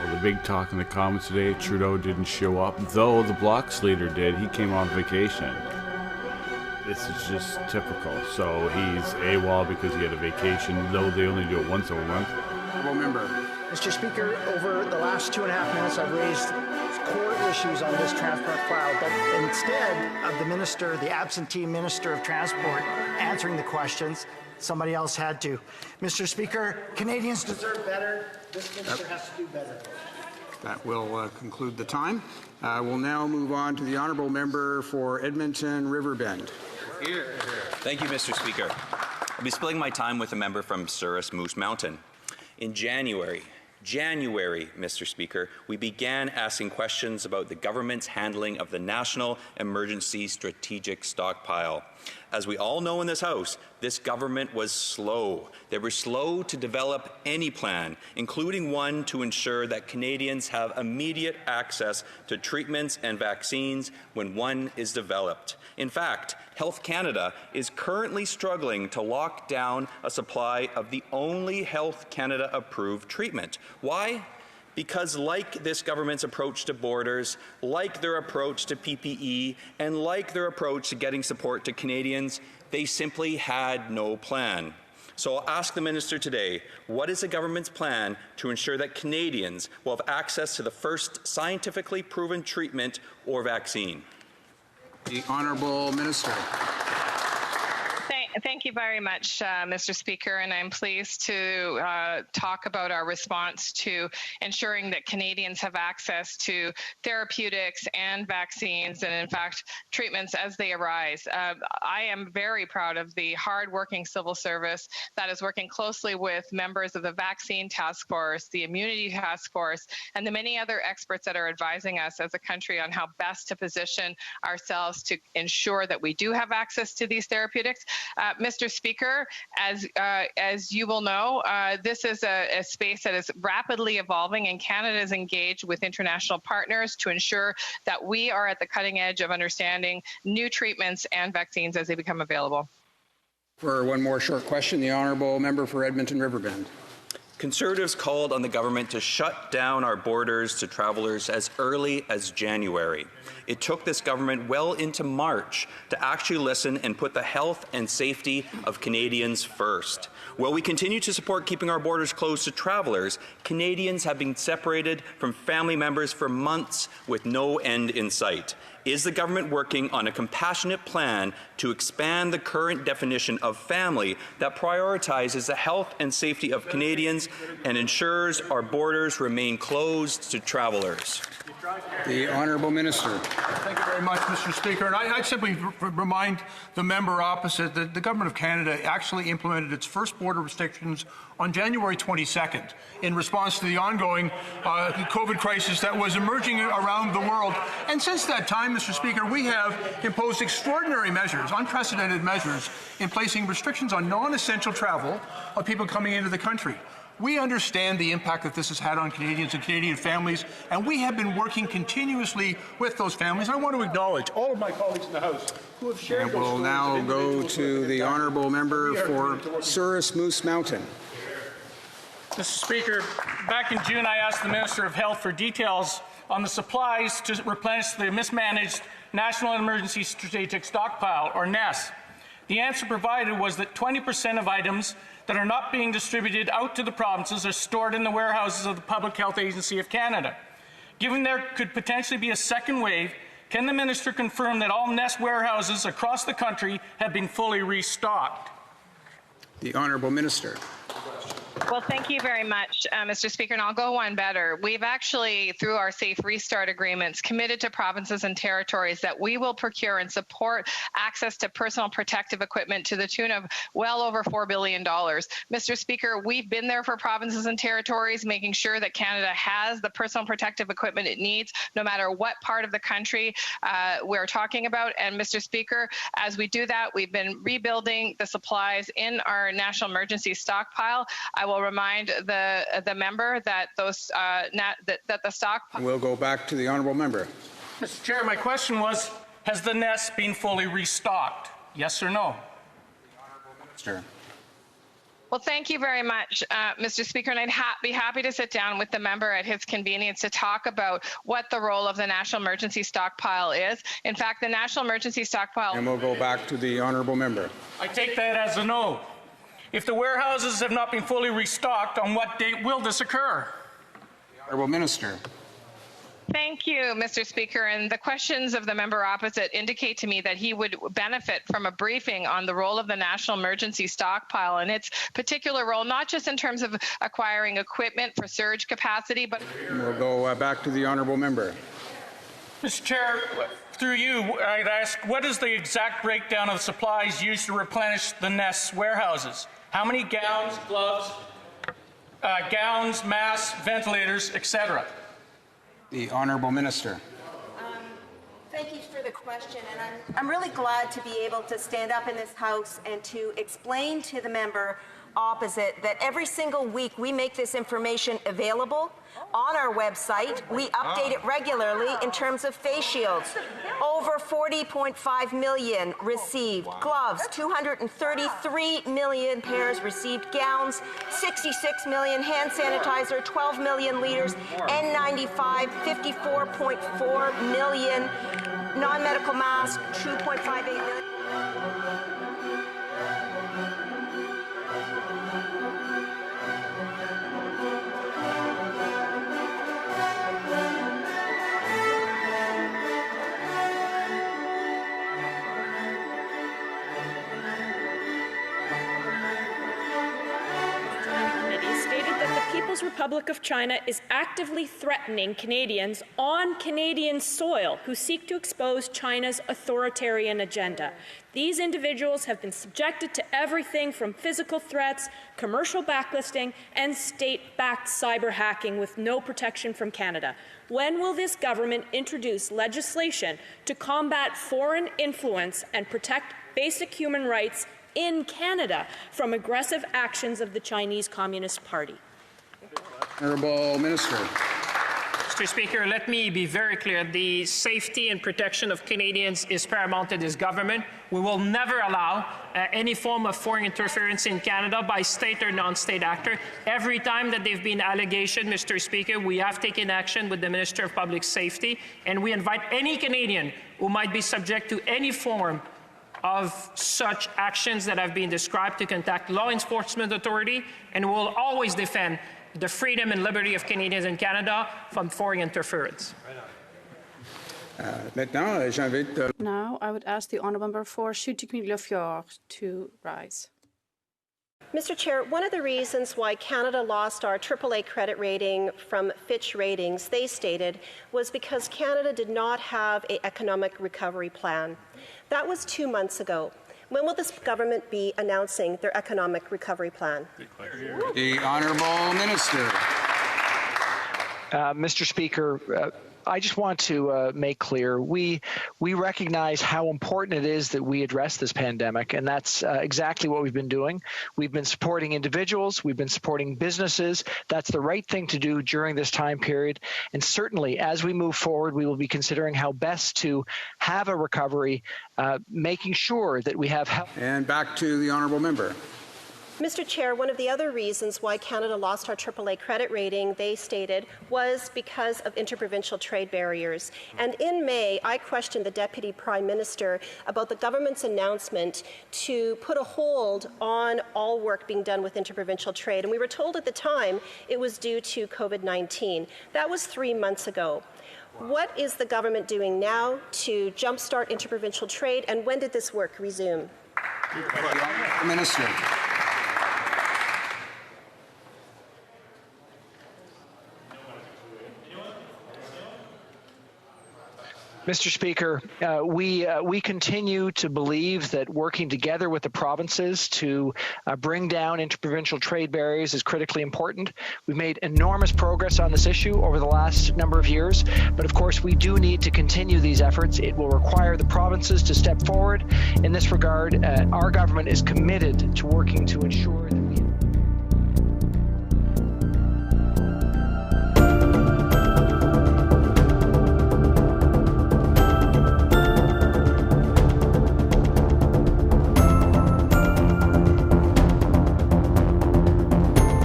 Well, the big talk in the comments today, Trudeau didn't show up, though the Bloc's leader did. He came on vacation. This is just typical. So he's AWOL because he had a vacation, though they only do it once a month. Member. Mr. Speaker, over the last 2.5 minutes, I've raised core issues on this transport file, but instead of the minister, the absentee minister of transport, answering the questions, somebody else had to. Mr. Speaker, Canadians deserve better. This minister has to do better. That will conclude the time. We'll now move on to the honourable member for Edmonton Riverbend. Here. Thank you, Mr. Speaker. I'll be splitting my time with a member from Souris Moose Mountain. In January, Mr. Speaker, we began asking questions about the government's handling of the National Emergency Strategic Stockpile. As we all know in this House, this government was slow. They were slow to develop any plan, including one to ensure that Canadians have immediate access to treatments and vaccines when one is developed. In fact, Health Canada is currently struggling to lock down a supply of the only Health Canada-approved treatment. Why? Because like this government's approach to borders, like their approach to PPE, and like their approach to getting support to Canadians, they simply had no plan. So I'll ask the minister today, what is the government's plan to ensure that Canadians will have access to the first scientifically proven treatment or vaccine? The Honourable Minister. Thank you very much, Mr. Speaker, and I'm pleased to talk about our response to ensuring that Canadians have access to therapeutics and vaccines and, in fact, treatments as they arise. I am very proud of the hard-working civil service that is working closely with members of the Vaccine Task Force, the Immunity Task Force, and the many other experts that are advising us as a country on how best to position ourselves to ensure that we do have access to these therapeutics. Mr. Speaker, as you will know, this is a space that is rapidly evolving, and Canada is engaged with international partners to ensure that we are at the cutting edge of understanding new treatments and vaccines as they become available. For one more short question, the honourable member for Edmonton Riverbend. Conservatives called on the government to shut down our borders to travellers as early as January. It took this government well into March to actually listen and put the health and safety of Canadians first. While we continue to support keeping our borders closed to travellers, Canadians have been separated from family members for months with no end in sight. Is the government working on a compassionate plan to expand the current definition of family that prioritizes the health and safety of Canadians and ensures our borders remain closed to travellers? The Honourable Minister. Thank you very much, Mr. Speaker. And I'd simply remind the member opposite that the Government of Canada actually implemented its first border restrictions on January 22nd in response to the ongoing COVID crisis that was emerging around the world. And since that time, Mr. Speaker, we have imposed extraordinary measures, unprecedented measures, in placing restrictions on non-essential travel of people coming into the country. We understand the impact that this has had on Canadians and Canadian families, and we have been working continuously with those families. I want to acknowledge all of my colleagues in the House who have shared those stories. And we'll now go to the honourable member for Souris Moose Mountain. Mr. Speaker, back in June, I asked the Minister of Health for details on the supplies to replenish the mismanaged National Emergency Strategic Stockpile, or NES. The answer provided was that 20% of items that are not being distributed out to the provinces are stored in the warehouses of the Public Health Agency of Canada. Given there could potentially be a second wave, can the Minister confirm that all NES warehouses across the country have been fully restocked? The Honourable Minister. Well, thank you very much, Mr. Speaker, and I'll go one better. We've actually, through our Safe Restart agreements, committed to provinces and territories that we will procure and support access to personal protective equipment to the tune of well over $4 billion. Mr. Speaker, we've been there for provinces and territories, making sure that Canada has the personal protective equipment it needs, no matter what part of the country we're talking about. And Mr. Speaker, as we do that, we've been rebuilding the supplies in our national emergency stockpile. I will remind the member that those that the stockpile. We'll go back to the honourable member. Mr. Chair, my question was, has the NES been fully restocked? Yes or no? Minister. Well, thank you very much, Mr. Speaker, and I'd be happy to sit down with the member at his convenience to talk about what the role of the National Emergency Stockpile is. In fact, the National Emergency Stockpile... And we'll go back to the honourable member. I take that as a no. If the warehouses have not been fully restocked, on what date will this occur? The honourable minister. Thank you, Mr. Speaker. And the questions of the member opposite indicate to me that he would benefit from a briefing on the role of the National Emergency Stockpile and its particular role, not just in terms of acquiring equipment for surge capacity, but... We'll go back to the honourable member. Mr. Chair, through you, I'd ask, what is the exact breakdown of supplies used to replenish the NEST warehouses? How many gowns, gloves, masks, ventilators, etc.? The honourable minister. Thank you for the question, and I'm really glad to be able to stand up in this House and to explain to the member opposite that every single week we make this information available on our website. We update it regularly in terms of face shields. Over 40.5 million received gloves, 233 million pairs received gowns, 66 million hand sanitizer, 12 million liters N95, 54.4 million non-medical masks, 2.58 million. People's Republic of China is actively threatening Canadians on Canadian soil who seek to expose China's authoritarian agenda. These individuals have been subjected to everything from physical threats, commercial blacklisting, and state-backed cyber hacking with no protection from Canada. When will this government introduce legislation to combat foreign influence and protect basic human rights in Canada from aggressive actions of the Chinese Communist Party? Honourable Minister. Mr. Speaker, let me be very clear. The safety and protection of Canadians is paramount to this government. We will never allow any form of foreign interference in Canada by state or non-state actor. Every time that there have been allegations, Mr. Speaker, we have taken action with the Minister of Public Safety, and we invite any Canadian who might be subject to any form of such actions that have been described to contact law enforcement authority, and will always defend the freedom and liberty of Canadians in Canada from foreign interference. Now, I would ask the honourable member for Chute-le-Fjord to rise. Mr. Chair, one of the reasons why Canada lost our AAA credit rating from Fitch Ratings, they stated, was because Canada did not have an economic recovery plan. That was 2 months ago. When will this government be announcing their economic recovery plan? The honourable minister. Mr. Speaker, I just want to make clear, we recognize how important it is that we address this pandemic, and that's exactly what we've been doing. We've been supporting individuals, we've been supporting businesses. That's the right thing to do during this time period. And certainly, as we move forward, we will be considering how best to have a recovery, making sure that we have help. And back to the honourable member. Mr. Chair, one of the other reasons why Canada lost our AAA credit rating, they stated, was because of interprovincial trade barriers. And in May, I questioned the Deputy Prime Minister about the government's announcement to put a hold on all work being done with interprovincial trade. And we were told at the time it was due to COVID-19. That was 3 months ago. What is the government doing now to jumpstart interprovincial trade, and when did this work resume? Minister. Mr. Speaker, we continue to believe that working together with the provinces to bring down interprovincial trade barriers is critically important. We've made enormous progress on this issue over the last number of years, but of course we do need to continue these efforts. It will require the provinces to step forward. In this regard, our government is committed to working to ensure that